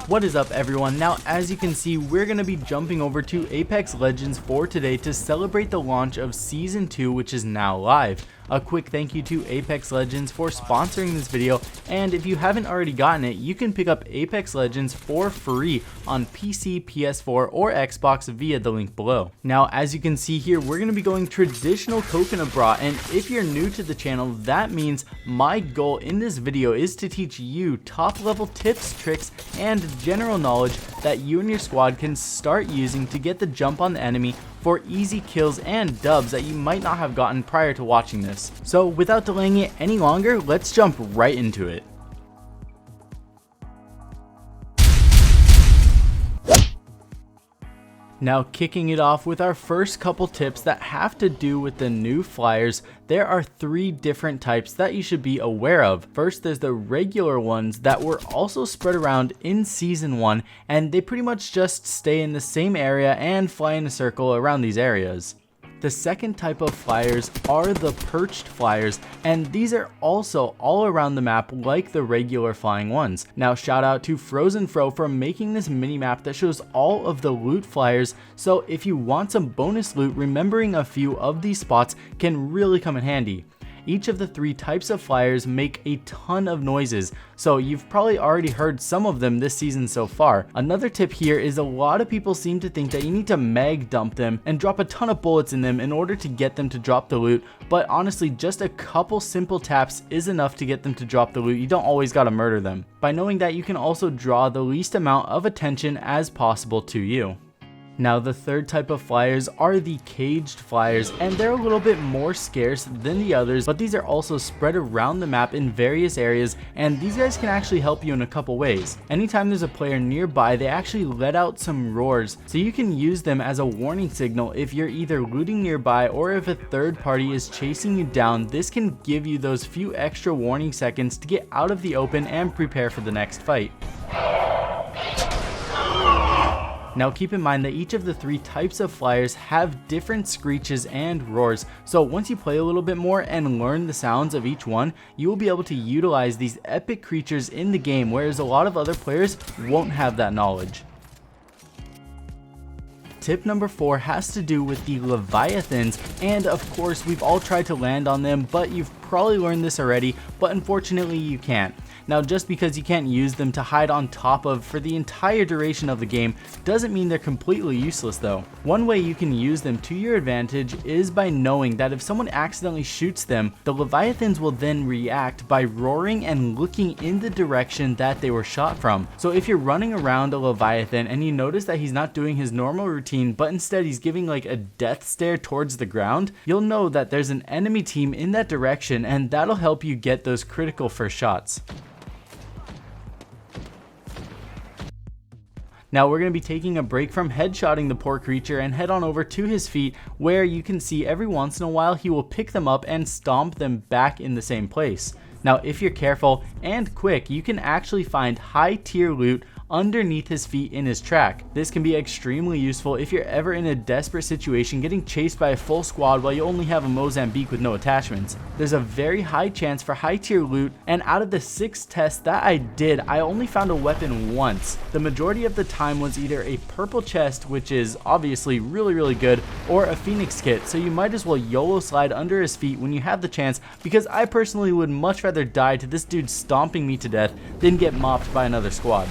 What is up everyone? Now as you can see, we're going to be jumping over to Apex Legends for today to celebrate the launch of Season 2, which is now live. A quick thank you to Apex Legends for sponsoring this video, and if you haven't already gotten it, you can pick up Apex Legends for free on PC, PS4, or Xbox via the link below. Now as you can see here, we're going to be going traditional coconut bra, and if you're new to the channel, that means my goal in this video is to teach you top level tips, tricks, and general knowledge that you and your squad can start using to get the jump on the enemy for easy kills and dubs that you might not have gotten prior to watching this. So without delaying it any longer, let's jump right into it. Now kicking it off with our first couple tips that have to do with the new flyers, there are 3 different types that you should be aware of. First, there's the regular ones that were also spread around in Season 1, and they pretty much just stay in the same area and fly in a circle around these areas. The second type of flyers are the perched flyers, and these are also all around the map like the regular flying ones. Now shout out to Frozen Fro for making this mini map that shows all of the loot flyers, so if you want some bonus loot, remembering a few of these spots can really come in handy. Each of the 3 types of flyers make a ton of noises, so you've probably already heard some of them this season so far. Another tip here is a lot of people seem to think that you need to mag dump them and drop a ton of bullets in them in order to get them to drop the loot, but honestly just a couple simple taps is enough to get them to drop the loot. You don't always gotta murder them. By knowing that, you can also draw the least amount of attention as possible to you. Now the third type of flyers are the caged flyers, and they're a little bit more scarce than the others, but these are also spread around the map in various areas, and these guys can actually help you in a couple ways. Anytime there's a player nearby, they actually let out some roars, so you can use them as a warning signal if you're either looting nearby or if a third party is chasing you down. This can give you those few extra warning seconds to get out of the open and prepare for the next fight. Now keep in mind that each of the 3 types of flyers have different screeches and roars, so once you play a little bit more and learn the sounds of each one, you will be able to utilize these epic creatures in the game, whereas a lot of other players won't have that knowledge. Tip number 4 has to do with the Leviathans, and of course we've all tried to land on them, but you've probably learned this already, but unfortunately you can't. Now just because you can't use them to hide on top of for the entire duration of the game doesn't mean they're completely useless though. One way you can use them to your advantage is by knowing that if someone accidentally shoots them, the Leviathans will then react by roaring and looking in the direction that they were shot from. So if you're running around a Leviathan and you notice that he's not doing his normal routine, but instead he's giving like a death stare towards the ground, you'll know that there's an enemy team in that direction, and that'll help you get those critical first shots. Now we're going to be taking a break from headshotting the poor creature and head on over to his feet, where you can see every once in a while he will pick them up and stomp them back in the same place. Now if you're careful and quick, you can actually find high tier loot underneath his feet in his track. This can be extremely useful if you're ever in a desperate situation getting chased by a full squad while you only have a Mozambique with no attachments. There's a very high chance for high tier loot, and out of the 6 tests that I did, I only found a weapon once. The majority of the time was either a purple chest, which is obviously really good, or a Phoenix kit, so you might as well YOLO slide under his feet when you have the chance, because I personally would much rather die to this dude stomping me to death than get mopped by another squad.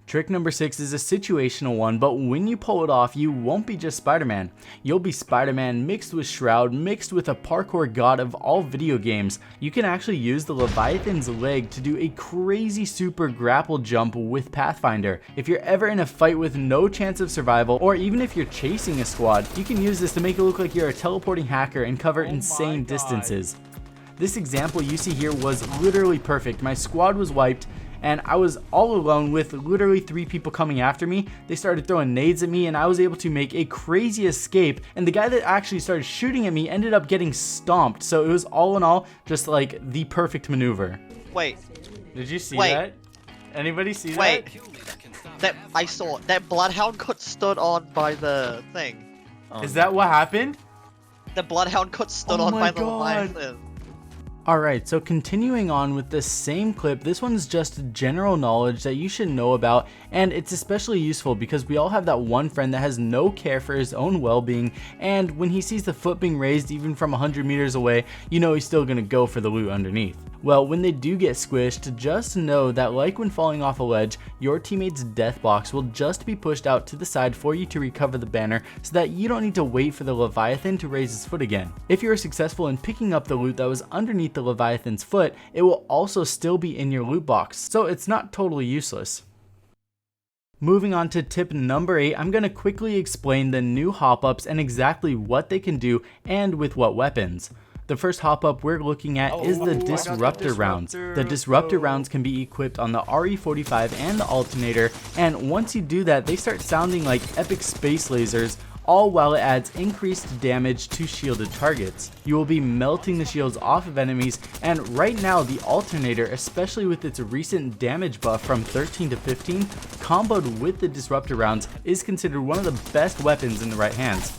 Trick number 6 is a situational one, but when you pull it off, you won't be just Spider-Man. You'll be Spider-Man mixed with Shroud, mixed with a parkour god of all video games. You can actually use the Leviathan's leg to do a crazy super grapple jump with Pathfinder. If you're ever in a fight with no chance of survival, or even if you're chasing a squad, you can use this to make it look like you're a teleporting hacker and cover insane distances. This example you see here was literally perfect. My squad was wiped, and I was all alone with literally 3 people coming after me. They started throwing nades at me, and I was able to make a crazy escape, and the guy that actually started shooting at me ended up getting stomped. So it was all in all just like the perfect maneuver. Wait. Did you see that? Anybody see that? That I saw. That bloodhound got stood on by the thing. Is that what happened? The bloodhound got stood on by the Leviathan. Alright, so continuing on with the same clip, this one's just general knowledge that you should know about, and it's especially useful because we all have that one friend that has no care for his own well-being, and when he sees the foot being raised even from 100 meters away, you know he's still gonna go for the loot underneath. Well, when they do get squished, just know that like when falling off a ledge, your teammate's death box will just be pushed out to the side for you to recover the banner so that you don't need to wait for the Leviathan to raise his foot again. If you are successful in picking up the loot that was underneath the Leviathan's foot, it will also still be in your loot box, so it's not totally useless. Moving on to tip number 8, I'm going to quickly explain the new hop-ups and exactly what they can do and with what weapons. The first hop-up we're looking at is the Disruptor rounds. The Disruptor rounds can be equipped on the RE45 and the Alternator, and once you do that, they start sounding like epic space lasers, all while it adds increased damage to shielded targets. You will be melting the shields off of enemies, and right now the Alternator, especially with its recent damage buff from 13 to 15, comboed with the Disruptor rounds, is considered one of the best weapons in the right hands.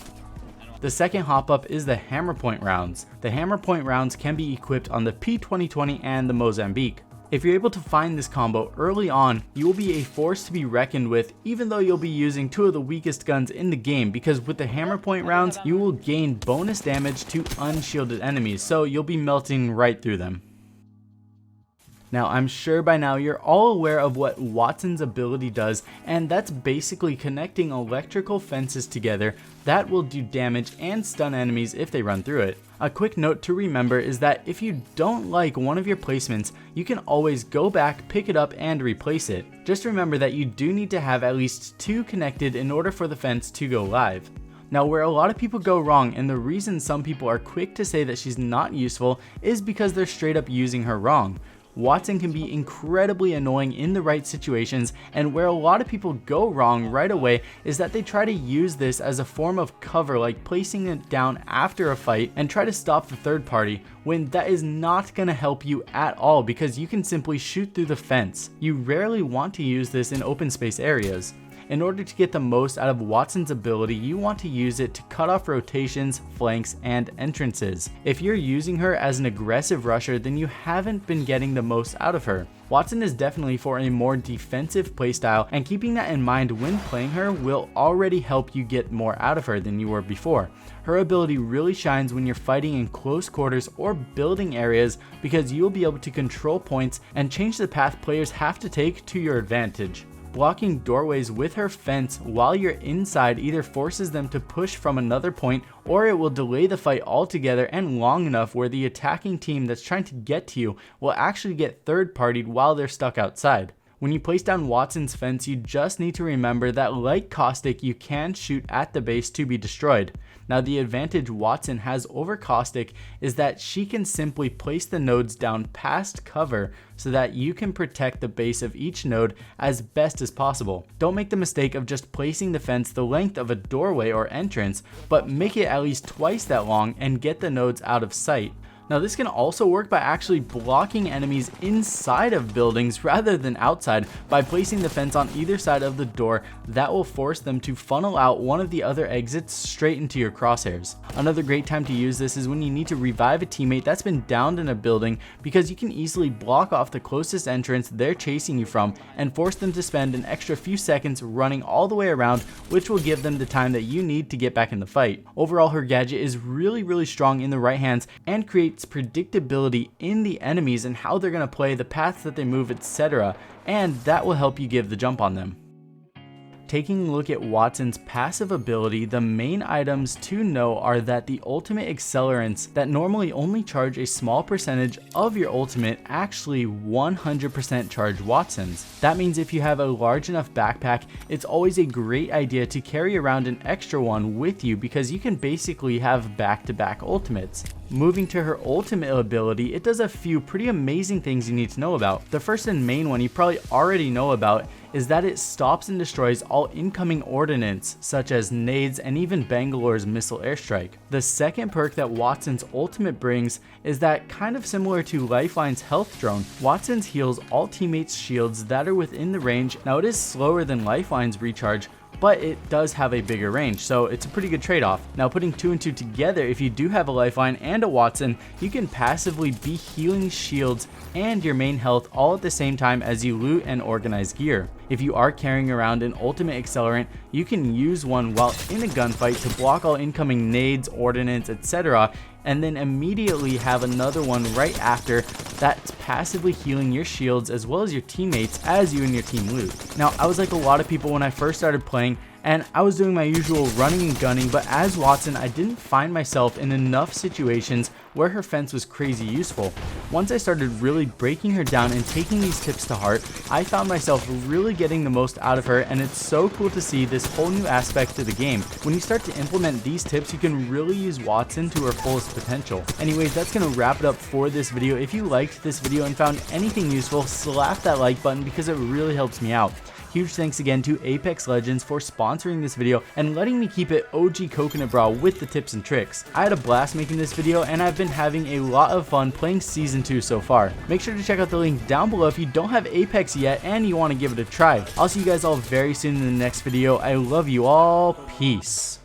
The second hop up is the Hammer Point rounds. The Hammer Point rounds can be equipped on the P2020 and the Mozambique. If you're able to find this combo early on, you will be a force to be reckoned with, even though you'll be using two of the weakest guns in the game, because with the Hammer Point rounds, you will gain bonus damage to unshielded enemies, so you'll be melting right through them. Now, I'm sure by now you're all aware of what Watson's ability does, and that's basically connecting electrical fences together that will do damage and stun enemies if they run through it. A quick note to remember is that if you don't like one of your placements, you can always go back, pick it up, and replace it. Just remember that you do need to have at least 2 connected in order for the fence to go live. Now, where a lot of people go wrong, and the reason some people are quick to say that she's not useful, is because they're straight up using her wrong. Watson can be incredibly annoying in the right situations, and where a lot of people go wrong right away is that they try to use this as a form of cover, like placing it down after a fight and try to stop the third party, when that is not going to help you at all because you can simply shoot through the fence. You rarely want to use this in open space areas. In order to get the most out of Watson's ability, you want to use it to cut off rotations, flanks, and entrances. If you're using her as an aggressive rusher, then you haven't been getting the most out of her. Watson is definitely for a more defensive playstyle, and keeping that in mind when playing her will already help you get more out of her than you were before. Her ability really shines when you're fighting in close quarters or building areas because you'll be able to control points and change the path players have to take to your advantage. Blocking doorways with her fence while you're inside either forces them to push from another point, or it will delay the fight altogether and long enough where the attacking team that's trying to get to you will actually get third-partied while they're stuck outside. When you place down Watson's fence, you just need to remember that like Caustic, you can shoot at the base to be destroyed. Now, the advantage Watson has over Caustic is that she can simply place the nodes down past cover so that you can protect the base of each node as best as possible. Don't make the mistake of just placing the fence the length of a doorway or entrance, but make it at least twice that long and get the nodes out of sight. Now, this can also work by actually blocking enemies inside of buildings rather than outside by placing the fence on either side of the door that will force them to funnel out one of the other exits straight into your crosshairs. Another great time to use this is when you need to revive a teammate that's been downed in a building, because you can easily block off the closest entrance they're chasing you from and force them to spend an extra few seconds running all the way around, which will give them the time that you need to get back in the fight. Overall, her gadget is really strong in the right hands and creates predictability in the enemies and how they're going to play, the paths that they move, etc., and that will help you give the jump on them. Taking a look at Watson's passive ability, the main items to know are that the ultimate accelerants that normally only charge a small percentage of your ultimate actually 100% charge Watson's. That means if you have a large enough backpack, it's always a great idea to carry around an extra one with you because you can basically have back-to-back ultimates. Moving to her ultimate ability, it does a few pretty amazing things you need to know about. The first and main one you probably already know about is that it stops and destroys all incoming ordnance, such as nades and even Bangalore's missile airstrike. The second perk that Watson's ultimate brings is that, kind of similar to Lifeline's health drone, Watson's heals all teammates' shields that are within the range. Now, it is slower than Lifeline's recharge, but it does have a bigger range, so it's a pretty good trade-off. Now putting 2 and 2 together, if you do have a lifeline and a Wattson, you can passively be healing shields and your main health all at the same time as you loot and organize gear. If you are carrying around an ultimate accelerant, you can use one while in a gunfight to block all incoming nades, ordnance, etc., and then immediately have another one right after that's passively healing your shields as well as your teammates as you and your team loot. Now, I was like a lot of people when I first started playing, and I was doing my usual running and gunning, but as Wattson, I didn't find myself in enough situations where her fence was crazy useful. Once I started really breaking her down and taking these tips to heart, I found myself really getting the most out of her, and it's so cool to see this whole new aspect to the game. When you start to implement these tips, you can really use Wattson to her fullest potential. Anyways, that's gonna wrap it up for this video. If you liked this video and found anything useful, slap that like button because it really helps me out. Huge thanks again to Apex Legends for sponsoring this video and letting me keep it OG Coconut Bra with the tips and tricks. I had a blast making this video, and I've been having a lot of fun playing Season 2 so far. Make sure to check out the link down below if you don't have Apex yet and you want to give it a try. I'll see you guys all very soon in the next video. I love you all. Peace.